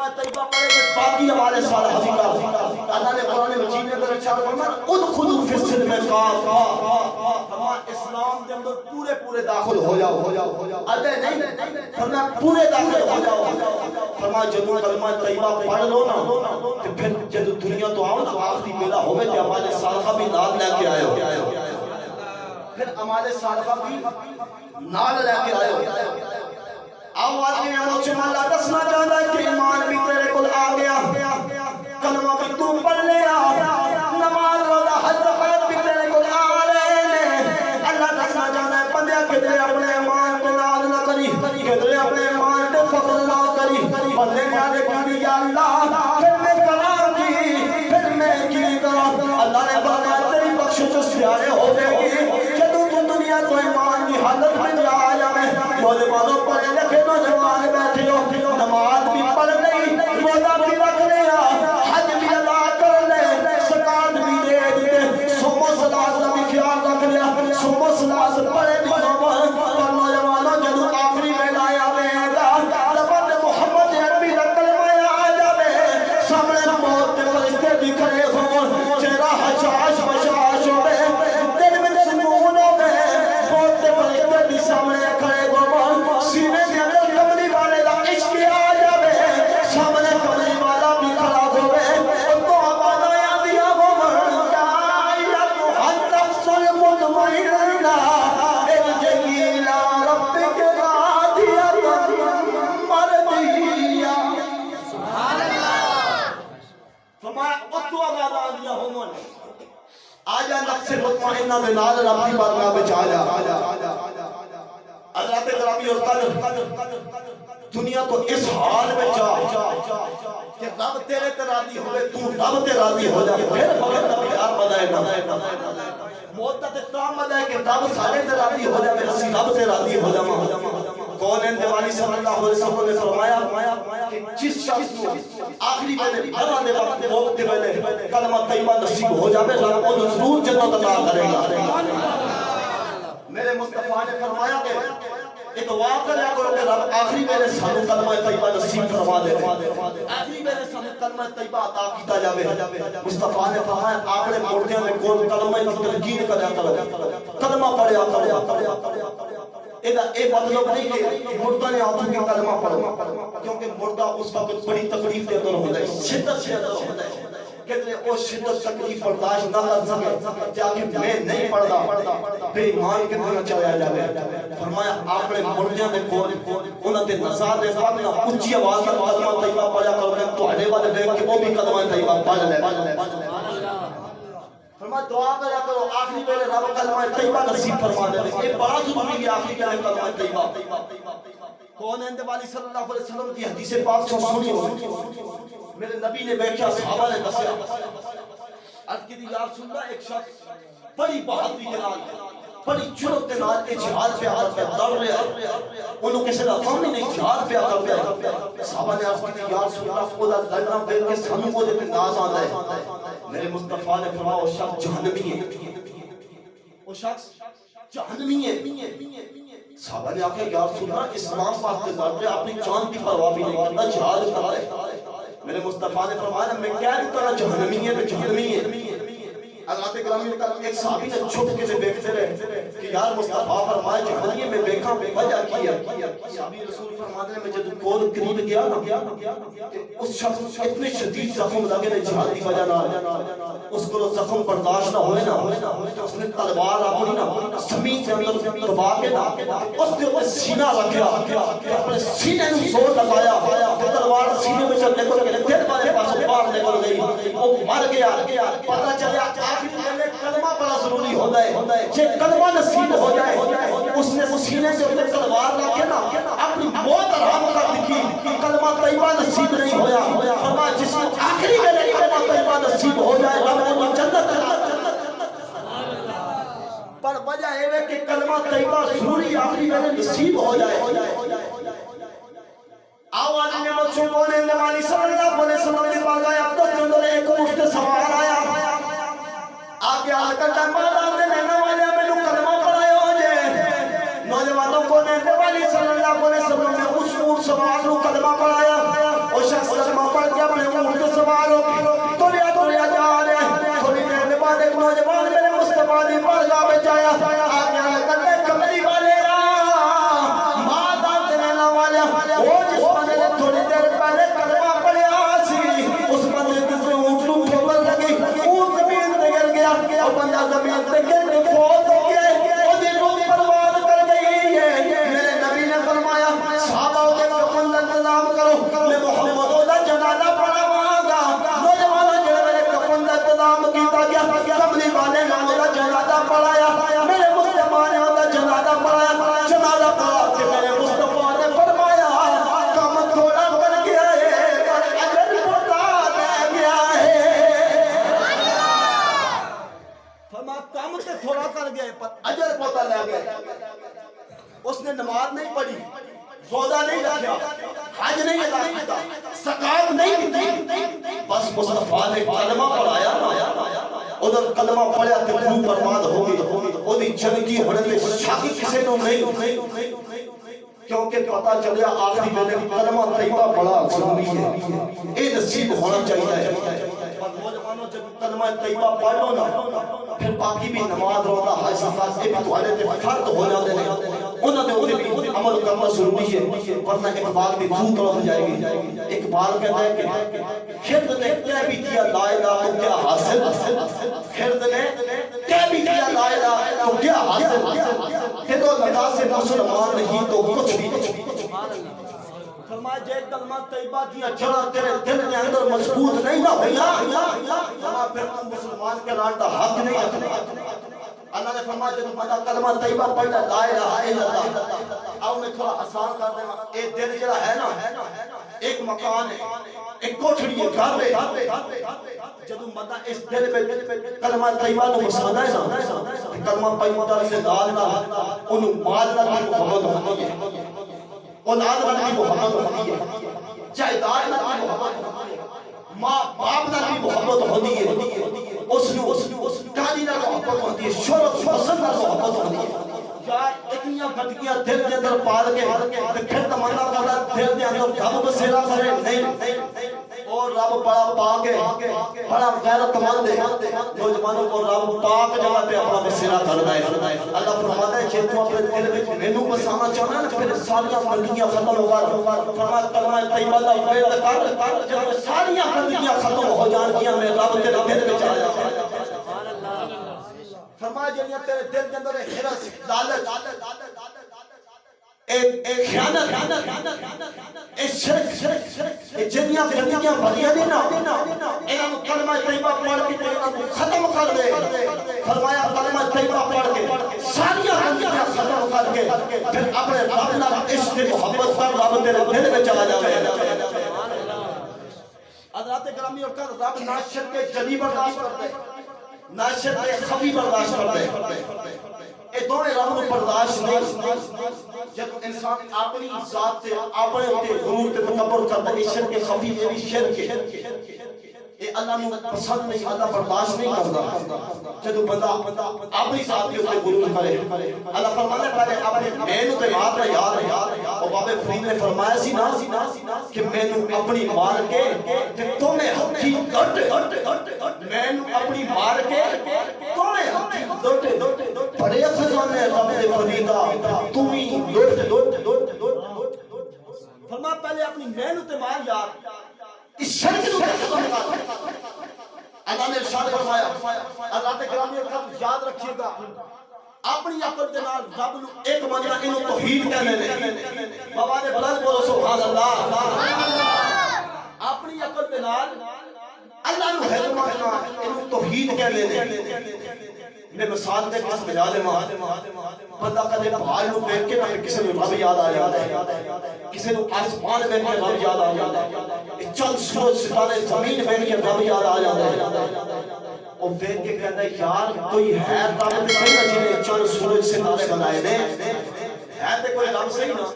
کلمہ طیبہ پڑھے کہ باقی ہمارے سارے حقیقات اللہ نے قرآن مجید میں ارشاد فرمایا ادخلوا فی السلم کافہ، فرمایا اسلام کے اندر پورے داخل ہو جاؤ، آدھے نہیں فرمایا پورے داخل ہو جاؤ، فرمایا جب کلمہ طیبہ پڑھ لو نا تو پھر جب دنیا تو آؤ نا آخری بیلا ہوئے کہ ہمارے صالحہ بھی نال لے کے آئے ہو، پھر ہمارے صالحہ بھی نال لے کے آئے ہو۔ آواز میں موچن اللہ دسنا چاہتا ہے کہ ایمان بھی تیرے کل آ گیا، کلمہ بھی تو پڑھ لیا، نماز روزہ حج زکات بھی تیرے کل آ رہے ہیں۔ اللہ دسنا چاہتا ہے بندیا کدھر اپنے ایمان پہ ناز نہ کری، کدھر اپنے ایمان پہ فخر نہ کری، بندے نے آگے کہا یا اللہ پھر میں کرا کی، پھر میں کی کرا، اللہ نے فرمایا تیری بخشش اس پیارے ہو جائے گی کہ تو دنیا کو ایمان کی حالت میں جا جائے۔ نوجوانوں پڑھے لکھے نوجوان بیٹھے ہو، نماز بھی پڑھ لئی، روزہ بھی رکھ لیا، حج بھی ادا کر لے، زکات بھی دے دیتے، صوم و صلات کا بھی خیال رکھ لیا، صوم و صلات پڑھے بھی پر نوجوانوں جدو آخری ویلا آئے گا لبت محمد عربی کا کلمہ آ جاوے، سامنے موت کے فرشتے بھی کھڑے ہوں، چہرہ حشاش بشاش ہوئے، دل میں سکون ہوئے، موت کے فرشتے بھی سامنے کھڑے ہوں، سینے کے اندر کملی والے دا عشق آ جاوے، سامنے کملی والا بھی کھڑا ہوئے، اور تو آبادہ یا دیا وہ مرنا یا تو حد نفس المطمئنہ ارجعی الی ربک راضیۃ مرضیہ۔ سبحان اللہ، فرمایا اتو آبادہ دیا وہ مرنا، آجا نفس مطمئنہ میں نال رب کی بارگاہ میں جا حضرات گرامی اور قدر دنیا تو اس حال میں جا کہ رب تیرے تے راضی ہوئے، تو رب تے راضی ہو جائے، پھر بغیر رب پیار بدائے نہ موت تے کام بدائے کہ رب سارے تے راضی ہو جائے، اسی رب تے راضی ہو جائے۔ کون انتوالی صلی اللہ علیہ وسلم نے فرمایا کہ جس شخص کو آخری ویلے مرنے وقت موت کے ویلے کلمہ طیبہ نصیب ہو جائے رب کو ضرور جنت عطا کرے گا۔ میرے مصطفیٰ نے فرمایا کہ دعا کریا کرو کہ رب آخری ویلے سانو کلمہ طیبہ نصیب فرما دے، آخری ویلے سانو کلمہ طیبہ عطا کیتا جاوے۔ مصطفیٰ نے فرمایا اپنے مردیاں نے کول کلمہ کی تلقین کریا کرو، کلمہ پڑھیا کرو۔ اے مطلب نہیں کہ مردہ نے آنکھوں کی کلمہ پڑھو، کیونکہ مردہ اس وقت بڑی تکلیف کے اندر ہوتا ہے، شدت سے اندر ہوتا ہے، کہتے ہیں وہ شدت تکلیف برداشت نہ کر سکے جاکہ میں نہیں پڑھدا بے ایمان کے دنیا چاہیا جاوے۔ فرمایا اپنے مردیاں نے کول انہاں دے نظار دے سامنے اونچی آواز میں کلمہ طیبہ پڑھا کرو کہ تواڈے والے دیکھ کے وہ بھی کلمہ طیبہ پڑھ لے۔ فرمایا دعا کریا کرو آخری ویلے رب کلمہ طیبہ نصیب فرما دے، یہ بڑا ضروری ہے آخری ویلے کلمہ طیبہ۔ کون ہے والی صلی اللہ علیہ وسلم کی حدیث پاک سے سنی ہو، میرے نبی نے بیٹھا صحابہ نے دسیا، عرض کی یا رسول اللہ ایک شخص بڑی بہادری کے نال بڑی جرأت کے نال جہاد پہ آتا ہے، دوڑ رہے انہوں کسی کا کام نہیں جہاد پہ آتا ہے۔ صحابہ نے عرض کی یا رسول اللہ خدا لڑنا دیکھ کے سانو کو دے پہ ناز آتا ہے۔ میرے مصطفیٰ نے فرمایا وہ شخص جہنمی ہے، وہ شخص جہنمی ہے۔ صحابہ نے آکھا یا رسول اللہ اسلام واسطے لڑ رہے اپنی جان کی پرواہ بھی نہیں کرتا، جہاد کر رہے۔ میرے مصطفیٰ نے فرمایا میں کہہ دیتا نا جہنمی ہے تو جہنمی ہے۔ حضرات گرامی ایک صحابی نے چھپ کے سے دیکھتے رہے کہ یار مصطفیٰ فرمائے جہنمی میں دیکھا وجہ کی ہے۔ صحابی رسول فرماتے ہیں میں جب کول قریب گیا نا کہ اس شخص اتنے شدید زخم لگے نے جہاد کی وجہ نہ اس کو زخم برداشت نہ ہوئے نا، اس نے تلوار اپنی نا زمین کے اندر دبا کے نا اس نے اپنے سینہ رکھا، اپنے سینے میں زور لگایا، تلوار سینے میں جب نکل گئی پھر والے پاس باہر نکل گئی، وہ مر گیا۔ پتہ چلا آخری کلمہ بڑا ضروری ہوتا ہے، کہ کلمہ نصیب ہو جائے۔ اس نے سینے سے اپنے تلوار رکھے نا اپنی موت آرام کر دی، کلمہ طیبہ نصیب نہیں ہویا۔ فرمایا جس نے آخری ویلے کلمہ طیبہ نصیب ہو جائے رب کو جنت پر وجہ ہے کہ کلمہ طیبہ ضروری آخری ویلے نصیب ہو جائے۔ آواز میں مجھے بولے نوالی صلی اللہ علیہ وسلم نے پاگا اب تک جنہوں نے ایک اٹھ سوار آیا آگے آکر دمادان دے نوالی میں نو کلمہ پڑھائے ہو جائے۔ نوجوانوں کو نے نوالی صلی اللہ علیہ وسلم نے اس اٹھ سوار نو کلمہ پڑھایا، وہ شخص کلمہ نہیں تھی بس مصطفیٰ نے کلمہ پڑھایا نا ادھر کلمہ پڑھیا تے روح برباد ہو گئی اودی جنگی ہونے تے شک کسے نو نہیں کیونکہ پتہ چلیا آخری میں نے کلمہ طیبہ بڑا ضروری ہے اے نصیب ہونا چاہیے نوجوانوں جب کلمہ طیبہ پڑھ لو نا پھر باقی بھی نماز روزہ حج زکات یہ بھی تمہارے تے فرض ہو جاتے ہیں انہاں دے بھی عمل کرنا ضروری ہے ورنہ اقبال کی روح تڑپ جائے گی اقبال کہتا ہے کہ خرد نے کہہ بھی دیا لا الہ تو کیا حاصل خرد نے کہہ بھی دیا لا الہ تو کیا حاصل کہ تو لگا سے مسلمان نہیں تو کچھ بھی فرمایا جے کلمہ طیبہ دیا جڑا تیرے دل کے اندر مضبوط نہیں نہ ہویا فرمایا پھر تم مسلمان کے لانڈا حق نہیں اللہ نے فرمایا جب بندہ کلمہ طیبہ پڑھتا لا الہ الا اللہ آؤ میں تھوڑا آسان کر دیں اے دل جڑا ہے نا ایک مکان ہے ایک کوٹھڑی ہے گھر ہے جب بندہ اس دل پہ کلمہ طیبہ نو مسانا ہے نا کلمہ طیبہ سے دال نہ انہوں مال نہ محبت ہوتی ہے اولاد نہ محبت ہوتی ہے جائیداد نہ محبت ہوتی ہے ماں باپ نہ محبت ہوتی ہے اس کاری نہ محبت ہوتی ہے شہرت حسن نہ محبت ہوتی ہے یا اتنیاں بدگیاں دل کے اندر پال کے پھر تمنا کرتا دل کے اندر گھب بسیرا کرے نہیں اور رب بڑا پاک ہے بڑا غیرت مند ہے نوجوانوں کو رب پاک جگہ پہ اپنا بسیرا کرتا ہے اللہ فرماتا ہے کہ تو اپنے دل میں مینوں بسانا چاہنا نا پھر ساریاں بندگیاں ختم ہو گا فرمایا کلمہ طیبہ دا ویل کر جب ساریاں بندگیاں ختم ہو جان گیاں میں رب تیرے دل میں چلا جاتا سبحان اللہ فرمایا جنیاں تیرے دل کے اندر حرص لالچ ایک خیانت ایک شرک جنیاں گندگیاں بھریاں نہیں نا انہاں کو کلمہ طیبہ پڑھ کے انہاں کو ختم کر دے فرمایا کلمہ طیبہ پڑھ کے ساریاں گندگیاں ختم کر کے پھر اپنے رب نال عشق محبت پر رب تیرے دل میں چلا جائے حضرات گرامی اور کر رب نہ شرک جلی برداشت کرتے نہ شرک خفی برداشت کرتے اے دونے رب کو برداشت نہیں جب انسان اپنی ذات سے اپنے غرور تے تکبر کرتا ہے شرک خفی یہ بھی شرک ہے اے اللہ نو پسند نہیں اللہ برداشت نہیں کرتا جب بندہ اپنی ذات کے اوپر غرور کرے اللہ فرماتا ہے پہلے اپنے میں نو تے بات ہے یاد اور بابے فرید نے فرمایا سی نا کہ میں نو اپنی مار کے تے تمہیں ہتھی ڈٹ میں نو اپنی مار کے تمہیں ہتھی ڈٹ بڑے خزانے رب دے فریدا تمہیں ڈٹ فرمایا پہلے اپنی میں نو تے مار یار اس شرک کو ختم کر اللہ نے ارشاد فرمایا اللہ تے گرامی کا یاد رکھیے گا اپنی عقل دے نال رب نو ایک مننا انو توحید کہنے نے بابا نے بلند بولو سبحان اللہ اپنی عقل دے نال اللہ نو ہے مننا انو توحید کہنے نے میں مثال دے کس بجا دے بندہ کدے پہاڑ نو دیکھ کے نہ کسی نو رب یاد آ جاتا ہے کسی نو آسمان دیکھ کے رب یاد آ جاتا ہے چند سورج ستارے زمین دیکھ کے رب یاد آ جاتا ہے اور دیکھ کے کہتا ہے یار کوئی ہے رب تے صحیح نہ جنے چند سورج ستارے بنائے نے ہے تے کوئی رب صحیح نہ